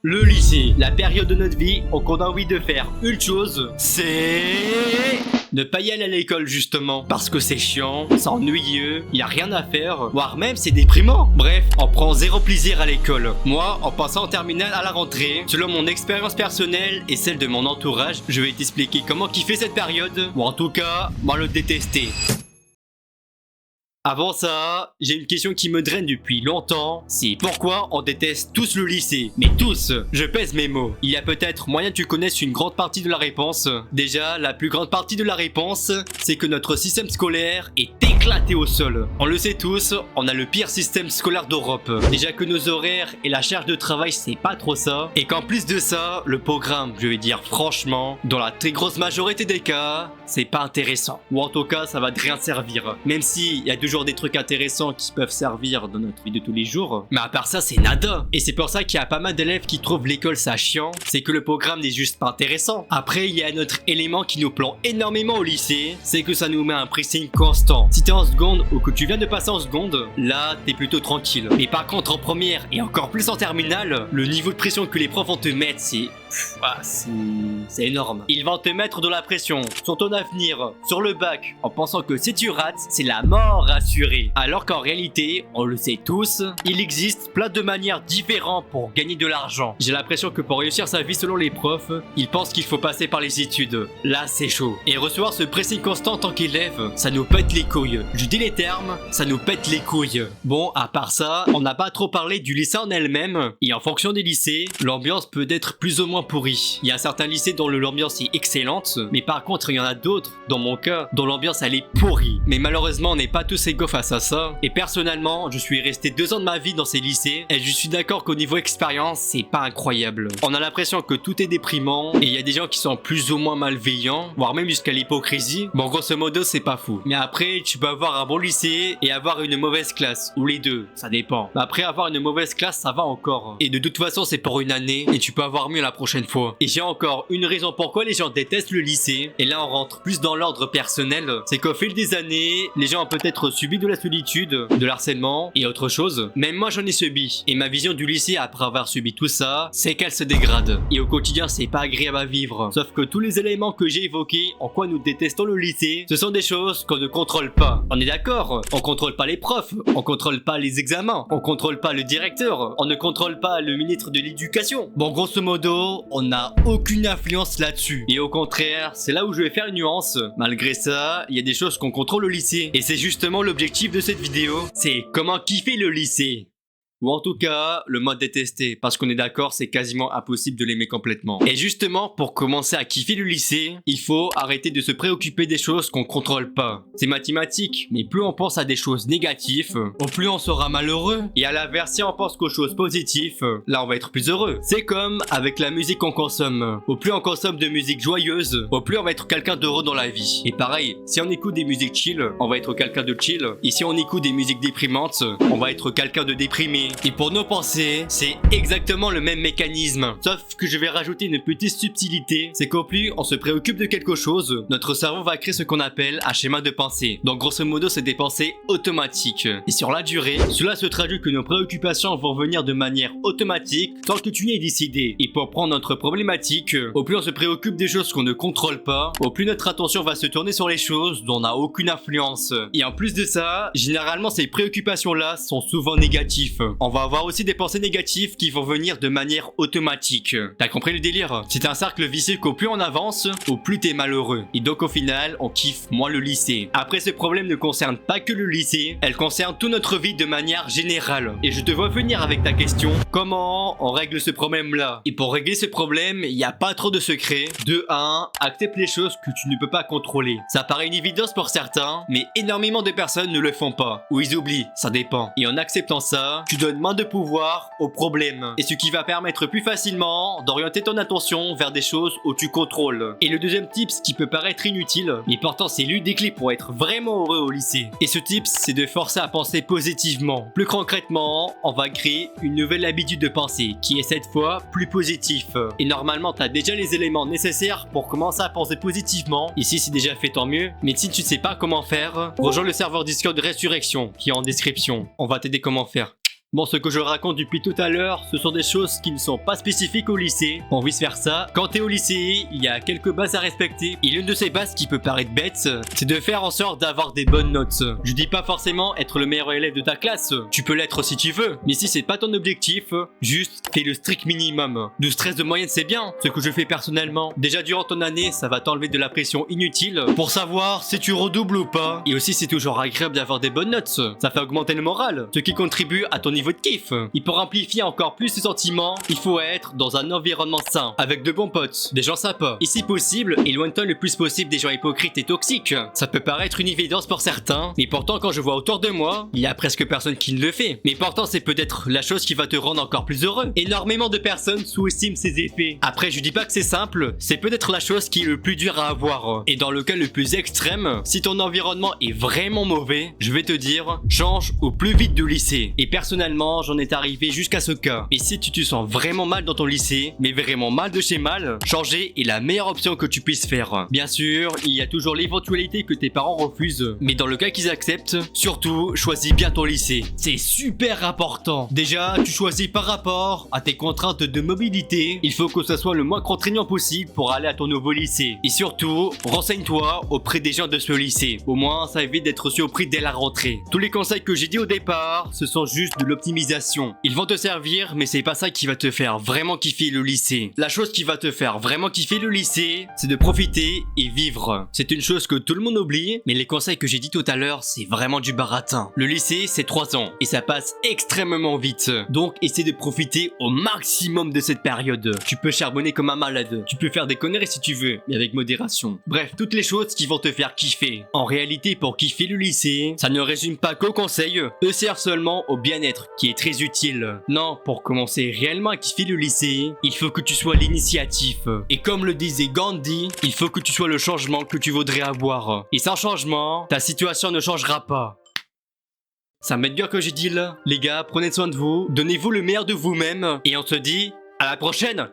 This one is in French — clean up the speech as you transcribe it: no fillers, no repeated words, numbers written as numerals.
Le lycée, la période de notre vie où on a envie de faire une chose, c'est ne pas y aller à l'école justement. Parce que c'est chiant, c'est ennuyeux, y a rien à faire, voire même c'est déprimant. Bref, on prend zéro plaisir à l'école. Moi, en passant en terminale à la rentrée, selon mon expérience personnelle et celle de mon entourage, je vais t'expliquer comment kiffer cette période, ou en tout cas, moi le détester. Avant ça, j'ai une question qui me draine depuis longtemps, c'est pourquoi on déteste tous le lycée. Mais tous, je pèse mes mots. Il y a peut-être moyen que tu connaisses une grande partie de la réponse. Déjà, la plus grande partie de la réponse, c'est que notre système scolaire est éclaté au sol. On le sait tous, on a le pire système scolaire d'Europe. Déjà que nos horaires et la charge de travail, c'est pas trop ça. Et qu'en plus de ça, le programme, je vais dire franchement, dans la très grosse majorité des cas, c'est pas intéressant. Ou en tout cas, ça va de rien servir. Même si il y a toujours des trucs intéressants qui peuvent servir dans notre vie de tous les jours. Mais à part ça, c'est nada. Et c'est pour ça qu'il y a pas mal d'élèves qui trouvent l'école ça chiant. C'est que le programme n'est juste pas intéressant. Après, il y a un autre élément qui nous plaît énormément au lycée. C'est que ça nous met un pressing constant. Si t'es en seconde ou que tu viens de passer en seconde, là, t'es plutôt tranquille. Mais par contre, en première et encore plus en terminale, le niveau de pression que les profs vont te mettre, c'est énorme. Ils vont te mettre de la pression sur ton avenir, sur le bac, en pensant que si tu rates, c'est la mort assurée. Alors qu'en réalité, on le sait tous, il existe plein de manières différentes pour gagner de l'argent. J'ai l'impression que pour réussir sa vie selon les profs, ils pensent qu'il faut passer par les études. Là, c'est chaud. Et recevoir ce pressing constant en tant qu'élève, ça nous pète les couilles. Je dis les termes, ça nous pète les couilles. Bon, à part ça, on n'a pas trop parlé du lycée en elle-même, et en fonction des lycées, l'ambiance peut être plus ou moins pourri. Il y a certains lycées dont l'ambiance est excellente, mais par contre il y en a d'autres, dans mon cas, dont l'ambiance elle est pourrie. Mais malheureusement on n'est pas tous égaux face à ça, et personnellement je suis resté 2 ans de ma vie dans ces lycées, et je suis d'accord qu'au niveau expérience c'est pas incroyable. On a l'impression que tout est déprimant, et il y a des gens qui sont plus ou moins malveillants, voire même jusqu'à l'hypocrisie. Bon grosso modo c'est pas fou. Mais après tu peux avoir un bon lycée et avoir une mauvaise classe, ou les deux, ça dépend. Mais après avoir une mauvaise classe ça va encore. Et de toute façon c'est pour une année, et tu peux avoir mieux la prochaine fois. Et j'ai encore une raison pourquoi les gens détestent le lycée, et là on rentre plus dans l'ordre personnel, c'est qu'au fil des années, les gens ont peut-être subi de la solitude, de l'harcèlement et autre chose. Même moi j'en ai subi, et ma vision du lycée après avoir subi tout ça, c'est qu'elle se dégrade. Et au quotidien c'est pas agréable à vivre. Sauf que tous les éléments que j'ai évoqués, en quoi nous détestons le lycée, ce sont des choses qu'on ne contrôle pas. On est d'accord, on contrôle pas les profs, on contrôle pas les examens, on contrôle pas le directeur, on ne contrôle pas le ministre de l'éducation. Bon grosso modo, on n'a aucune influence là-dessus. Et au contraire, c'est là où je vais faire une nuance. Malgré ça, il y a des choses qu'on contrôle au lycée. Et c'est justement l'objectif de cette vidéo, c'est comment kiffer le lycée. Ou en tout cas, le mode détesté, parce qu'on est d'accord, c'est quasiment impossible de l'aimer complètement. Et justement, pour commencer à kiffer le lycée, il faut arrêter de se préoccuper des choses qu'on contrôle pas. C'est mathématique, mais plus on pense à des choses négatives, au plus on sera malheureux. Et à l'inverse, si on pense qu'aux choses positives, là on va être plus heureux. C'est comme avec la musique qu'on consomme. Au plus on consomme de musique joyeuse, au plus on va être quelqu'un d'heureux dans la vie. Et pareil, si on écoute des musiques chill, on va être quelqu'un de chill. Et si on écoute des musiques déprimantes, on va être quelqu'un de déprimé. Et pour nos pensées, c'est exactement le même mécanisme. Sauf que je vais rajouter une petite subtilité, c'est qu'au plus on se préoccupe de quelque chose, notre cerveau va créer ce qu'on appelle un schéma de pensée. Donc grosso modo, c'est des pensées automatiques. Et sur la durée, cela se traduit que nos préoccupations vont venir de manière automatique sans que tu n'aies décidé. Et pour prendre notre problématique, au plus on se préoccupe des choses qu'on ne contrôle pas, au plus notre attention va se tourner sur les choses dont on n'a aucune influence. Et en plus de ça, généralement ces préoccupations-là sont souvent négatives. On va avoir aussi des pensées négatives qui vont venir de manière automatique. T'as compris le délire? C'est un cercle vicieux qu'au plus on avance, au plus t'es malheureux. Et donc au final, on kiffe moins le lycée. Après, ce problème ne concerne pas que le lycée, elle concerne toute notre vie de manière générale. Et je te vois venir avec ta question, comment on règle ce problème-là? Et pour régler ce problème, il n'y a pas trop de secrets. De 1, accepte les choses que tu ne peux pas contrôler. Ça paraît une évidence pour certains, mais énormément de personnes ne le font pas. Ou ils oublient, ça dépend. Et en acceptant ça, tu donnes moins de pouvoir au problème. Et ce qui va permettre plus facilement d'orienter ton attention vers des choses où tu contrôles. Et le deuxième tips qui peut paraître inutile, mais pourtant c'est l'une des clés pour être vraiment heureux au lycée. Et ce tips, c'est de forcer à penser positivement. Plus concrètement, on va créer une nouvelle habitude de pensée qui est cette fois plus positif. Et normalement, tu as déjà les éléments nécessaires pour commencer à penser positivement. Ici, c'est déjà fait, tant mieux. Mais si tu ne sais pas comment faire, rejoins le serveur Discord de Résurrection qui est en description. On va t'aider comment faire. Bon, ce que je raconte depuis tout à l'heure, ce sont des choses qui ne sont pas spécifiques au lycée. En vice versa, quand t'es au lycée, il y a quelques bases à respecter. Et l'une de ces bases qui peut paraître bête, c'est de faire en sorte d'avoir des bonnes notes. Je dis pas forcément être le meilleur élève de ta classe, tu peux l'être si tu veux. Mais si c'est pas ton objectif, juste fais le strict minimum. 12-13 de moyenne c'est bien, ce que je fais personnellement. Déjà durant ton année, ça va t'enlever de la pression inutile pour savoir si tu redoubles ou pas. Et aussi c'est toujours agréable d'avoir des bonnes notes. Ça fait augmenter le moral, ce qui contribue à ton niveau de kiff. Et pour amplifier encore plus ces sentiments, il faut être dans un environnement sain, avec de bons potes, des gens sympas. Et si possible, éloigne-toi le plus possible des gens hypocrites et toxiques. Ça peut paraître une évidence pour certains, mais pourtant quand je vois autour de moi, il y a presque personne qui ne le fait. Mais pourtant c'est peut-être la chose qui va te rendre encore plus heureux. Énormément de personnes sous-estiment ses effets. Après je dis pas que c'est simple, c'est peut-être la chose qui est le plus dur à avoir. Et dans le cas le plus extrême, si ton environnement est vraiment mauvais, je vais te dire, change au plus vite de lycée. Et personnellement, j'en est arrivé jusqu'à ce cas. Et si tu te sens vraiment mal dans ton lycée, mais vraiment mal de chez mal, changer est la meilleure option que tu puisses faire. Bien sûr, il y a toujours l'éventualité que tes parents refusent, mais dans le cas qu'ils acceptent, surtout, choisis bien ton lycée. C'est super important. Déjà, tu choisis par rapport à tes contraintes de mobilité. Il faut que ça soit le moins contraignant possible pour aller à ton nouveau lycée. Et surtout, renseigne-toi auprès des gens de ce lycée. Au moins, ça évite d'être surpris dès la rentrée. Tous les conseils que j'ai dit au départ, ce sont juste de l'optimisation. Ils vont te servir, mais c'est pas ça qui va te faire vraiment kiffer le lycée. La chose qui va te faire vraiment kiffer le lycée, c'est de profiter et vivre. C'est une chose que tout le monde oublie, mais les conseils que j'ai dit tout à l'heure, c'est vraiment du baratin. Le lycée, c'est 3 ans, et ça passe extrêmement vite. Donc, essaie de profiter au maximum de cette période. Tu peux charbonner comme un malade, tu peux faire des conneries si tu veux, mais avec modération. Bref, toutes les choses qui vont te faire kiffer. En réalité, pour kiffer le lycée, ça ne résume pas qu'aux conseils, eux servent seulement au bien-être, qui est très utile. Non, pour commencer réellement à kiffer le lycée, il faut que tu sois l'initiatif. Et comme le disait Gandhi, il faut que tu sois le changement que tu voudrais avoir. Et sans changement, ta situation ne changera pas. Ça m'aide dur que j'ai dit là. Les gars, prenez soin de vous, donnez-vous le meilleur de vous-même, et on se dit à la prochaine.